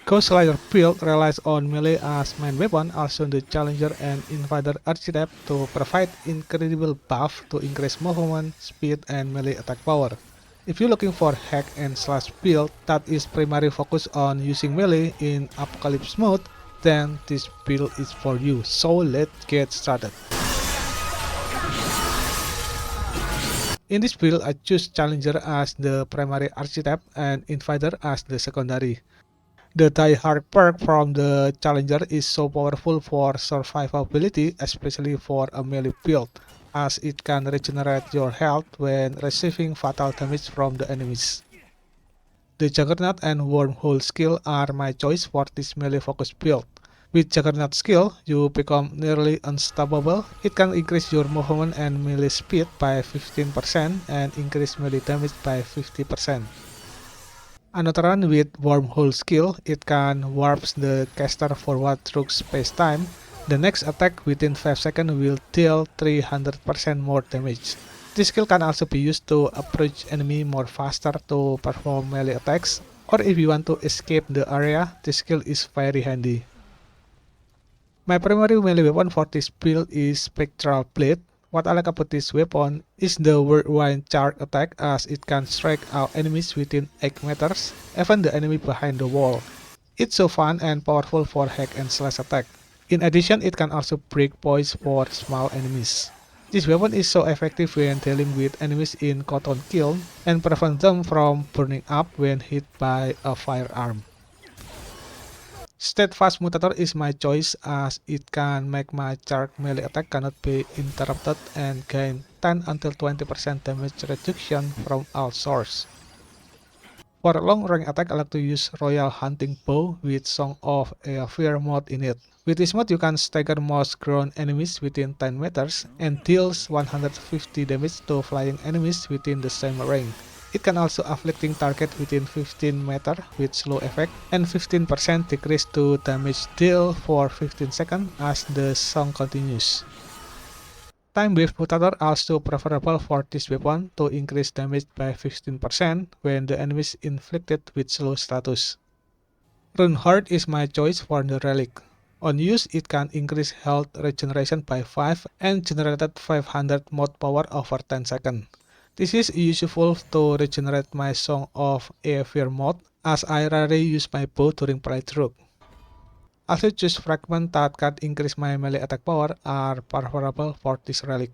Ghost Rider build relies on melee as main weapon, also the Challenger and Invader Archetype to provide incredible buff to increase movement, speed, and melee attack power. If you're looking for hack and slash build that is primarily focused on using melee in Apocalypse mode, then this build is for you, so let's get started. In this build, I choose Challenger as the primary archetype and Invader as the secondary. The Die Hard perk from the Challenger is so powerful for survivability, especially for a melee build, as it can regenerate your health when receiving fatal damage from the enemies. The Juggernaut and Wormhole skill are my choice for this melee focused build. With Juggernaut skill, you become nearly unstoppable. It can increase your movement and melee speed by 15% and increase melee damage by 50%. Another one with Wormhole skill, it can warps the caster forward through space-time. The next attack within 5 seconds will deal 300% more damage. This skill can also be used to approach enemy more faster to perform melee attacks, or if you want to escape the area, this skill is very handy. My primary melee weapon for this build is Spectral Blade. What I like about this weapon is the whirlwind charge attack, as it can strike out enemies within 8 meters, even the enemy behind the wall. It's so fun and powerful for hack and slash attack. In addition, it can also break poise for small enemies. This weapon is so effective when dealing with enemies in cotton kiln and prevent them from burning up when hit by a firearm. Steadfast Mutator is my choice, as it can make my charge melee attack cannot be interrupted and gain 10 until 20% damage reduction from all source. For long range attack, I like to use Royal Hunting Bow with Song of a Fear mode in it. With this mode, you can stagger most ground enemies within 10 meters and deals 150 damage to flying enemies within the same range. It can also afflicting target within 15 meter with slow effect and 15% decrease to damage deal for 15 seconds as the song continues. Time Wave Mutator also preferable for this weapon to increase damage by 15% when the enemy is inflicted with slow status. Rune Heart is my choice for the relic. On use, it can increase health regeneration by 5 and generated 500 mod power over 10 seconds. This is useful to regenerate my Song of a Fear mode, as I rarely use my bow during playthrough. Also choose fragment that can increase my melee attack power are preferable for this relic.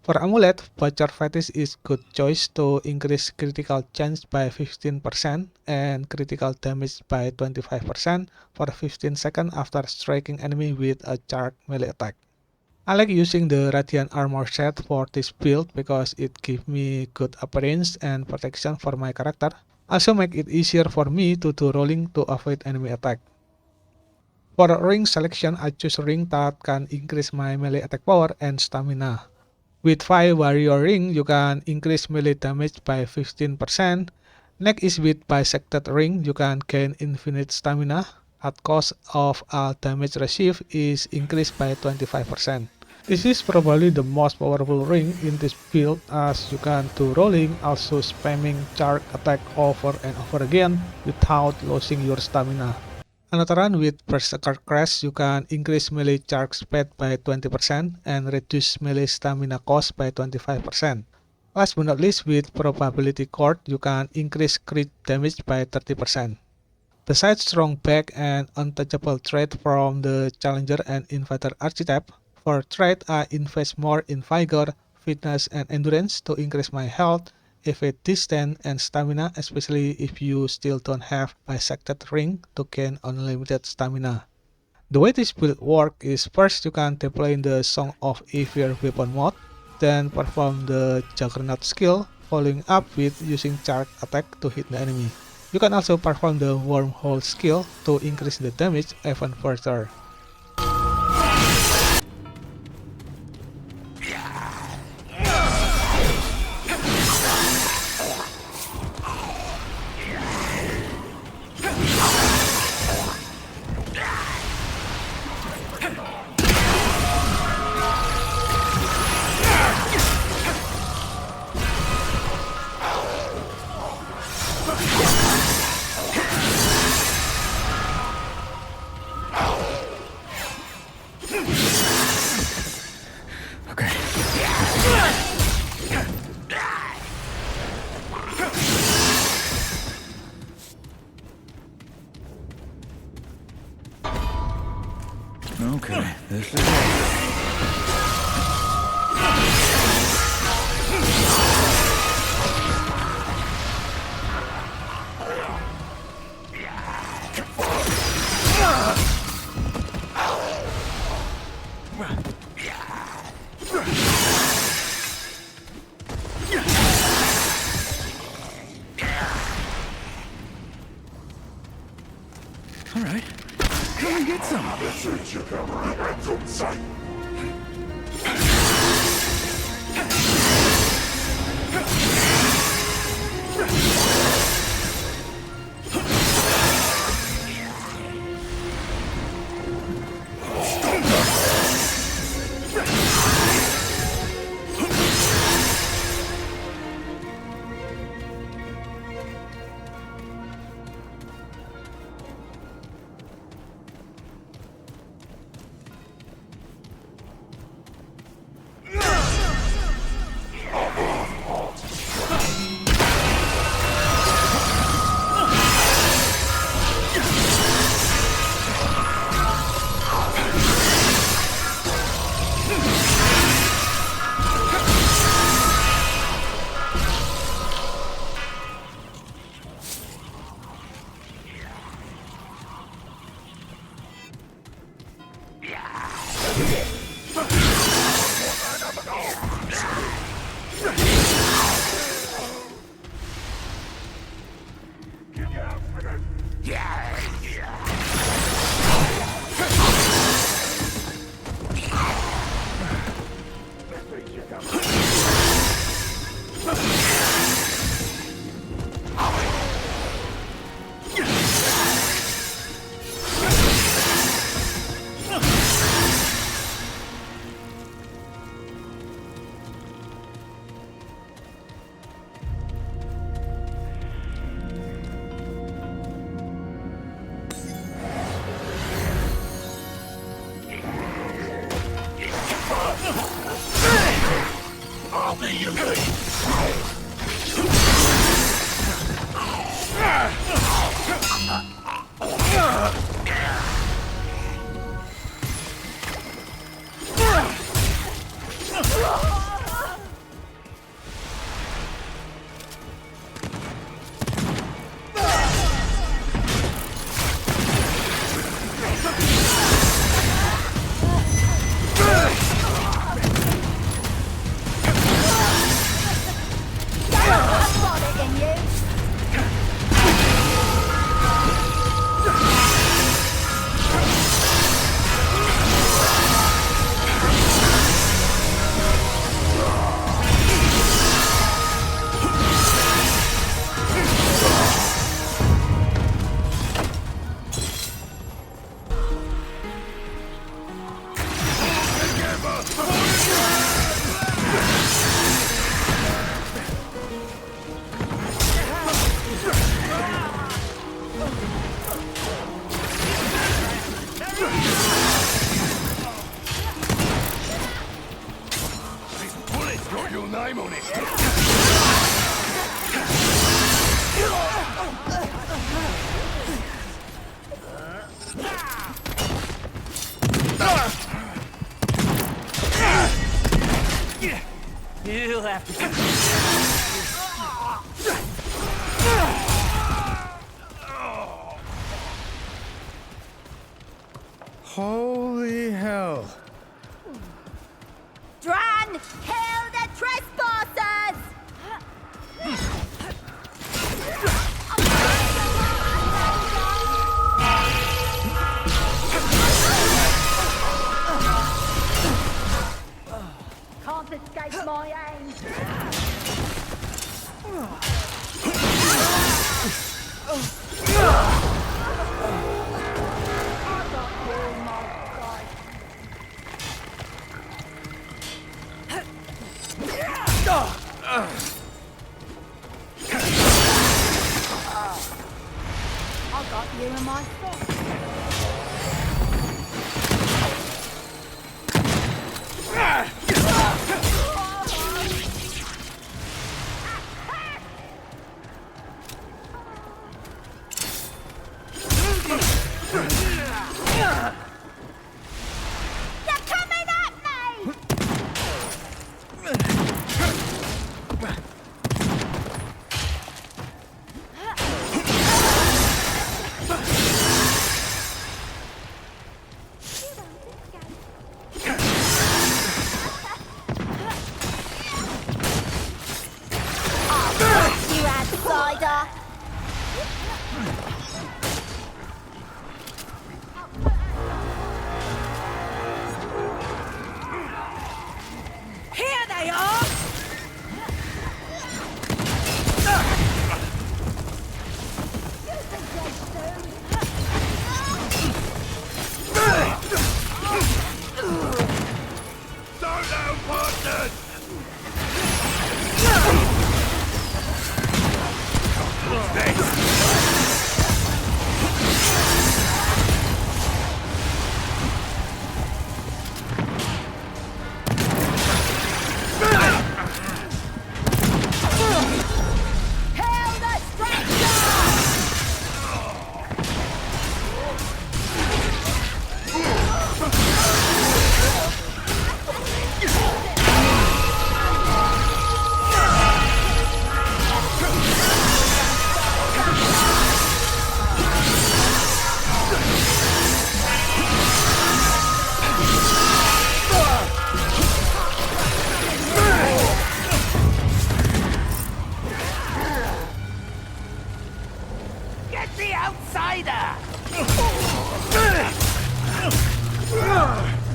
For amulet, Butcher Fetish is good choice to increase critical chance by 15% and critical damage by 25% for 15 seconds after striking enemy with a charged melee attack. I like using the Radiant Armor set for this build because it gives me good appearance and protection for my character. Also make it easier for me to do rolling to avoid enemy attack. For ring selection, I choose ring that can increase my melee attack power and stamina. With 5 warrior ring, you can increase melee damage by 15%. Next is with bisected ring, you can gain infinite stamina. At cost of all damage received is increased by 25%. This is probably the most powerful ring in this build, as you can do rolling, also spamming charge attack over and over again without losing your stamina. Another one with Berserker Crash, you can increase melee charge speed by 20% and reduce melee stamina cost by 25%. Last but not least, with Probability Cord, you can increase crit damage by 30%. Besides strong back and untouchable trait from the Challenger and Invader Archetype, for trait I invest more in Vigor, Fitness, and Endurance to increase my health, evade distance, and stamina, especially if you still don't have bisected ring to gain unlimited stamina. The way this build works is first you can deploy the Song of a Fear weapon mode, then perform the Juggernaut skill, following up with using charge attack to hit the enemy. You can also perform the Wormhole skill to increase the damage even further. Okay, this is it. All right, come and get some. You'll have to. Holy hell. Dran, kill the trespassers! Can't escape my aim. I got you in my spot.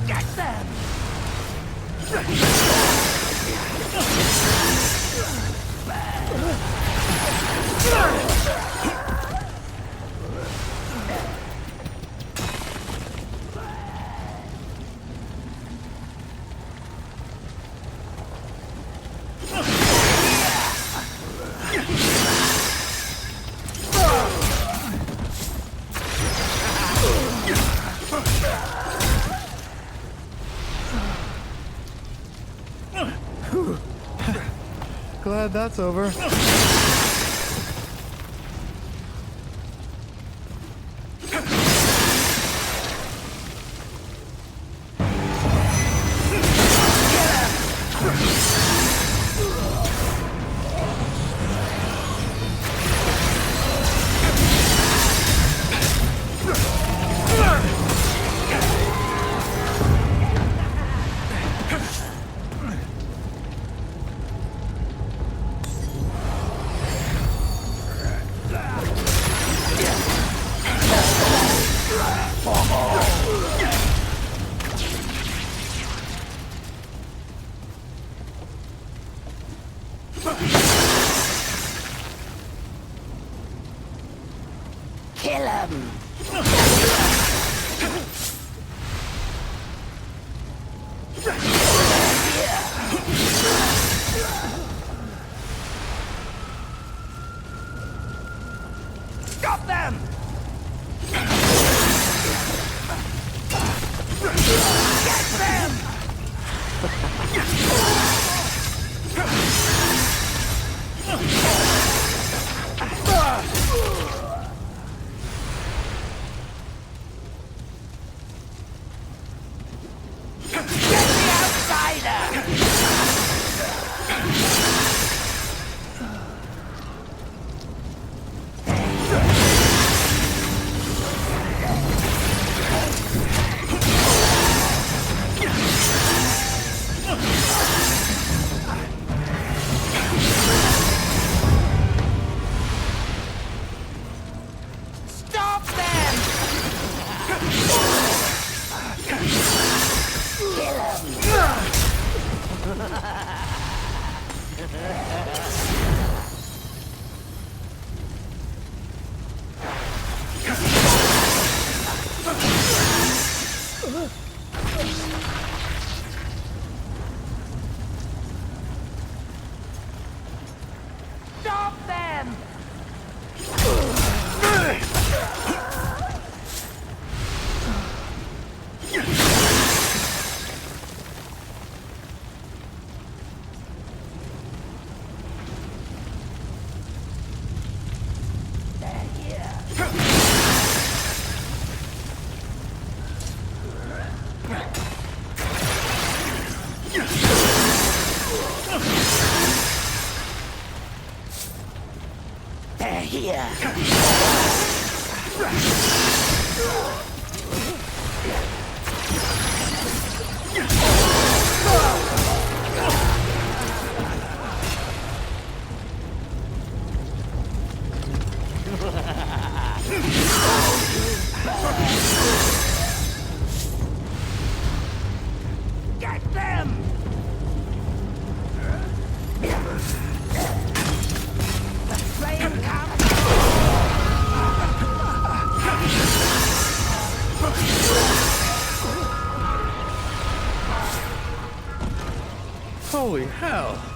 Get them! Glad that's over. Kill him! Stop them! Get them! Get the outsider! Stop them! Kill him! Stop them! They're here. They're here. Get them! The flame comes! Holy hell!